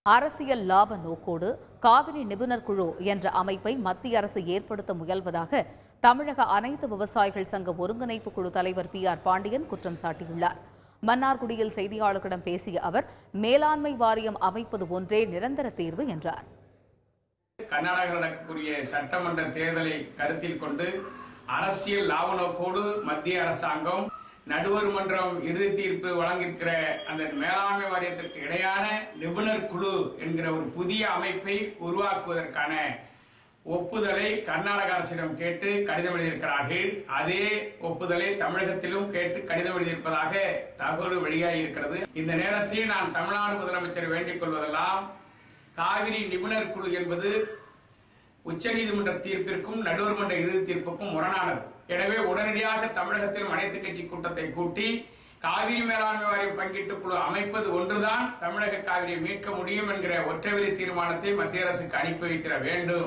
அரசியல் லாப நோக்கோடு காவிரி நிபுணர் குழு என்ற அமைப்பை மத்திய அரசு ஏற்படுத்த முயல்வதாக தமிழக அனைத்து விவசாயிகள் சங்க ஒருங்கிணைப்பு குழு தலைவர் PR பாண்டியன் குற்றம் சாட்டியுள்ளார். மன்னார்குடியில் செய்தியாளர்களிடம் பேசிய அவர், மேலாண்மை வாரியம் அமைப்பது ஒன்றே நிரந்தர தீர்வு என்றார். கர்நாடகாவில் நடக்கக்கூடிய சட்டமன்ற தேர்தலை கருத்தில் கொண்டு அரசியல் லாப நோக்கோடு மத்திய அரசாங்கம் நடுவர் மன்றம் இறுதி தீர்ப்பு வழங்கியிருக்கிற அந்த மேலாண்மை வாரியத்திற்கு இடையான நிபுணர் குழு என்கிற ஒரு புதிய அமைப்பை உருவாக்குவதற்கான ஒப்புதலை கர்நாடக அரசிடம் கேட்டு கடிதம் எழுதியிருக்கிறார்கள். அதே ஒப்புதலை தமிழகத்திலும் கேட்டு கடிதம் எழுதியிருப்பதாக தகவல் வெளியாகி இருக்கிறது. இந்த நேரத்தில் நான் தமிழ்நாடு முதலமைச்சர் வேண்டிக் கொள்வதெல்லாம், காவிரி நிபுணர் குழு என்பது உச்சநீதிமன்ற தீர்ப்பிற்கும் நடுவர் மன்ற இறுதி தீர்ப்புக்கும் முரணானது. எனவே உடனடியாக தமிழகத்திலும் அனைத்து கட்சி கூட்டத்தை கூட்டி காவிரி மேலாண்மை வாரியம் பங்கீட்டு குழு அமைப்பது ஒன்றுதான் தமிழக காவிரியை மீட்க முடியும் என்கிற ஒற்றை வரி தீர்மானத்தை மத்திய அரசுக்கு அனுப்பி வைத்திட வேண்டும்.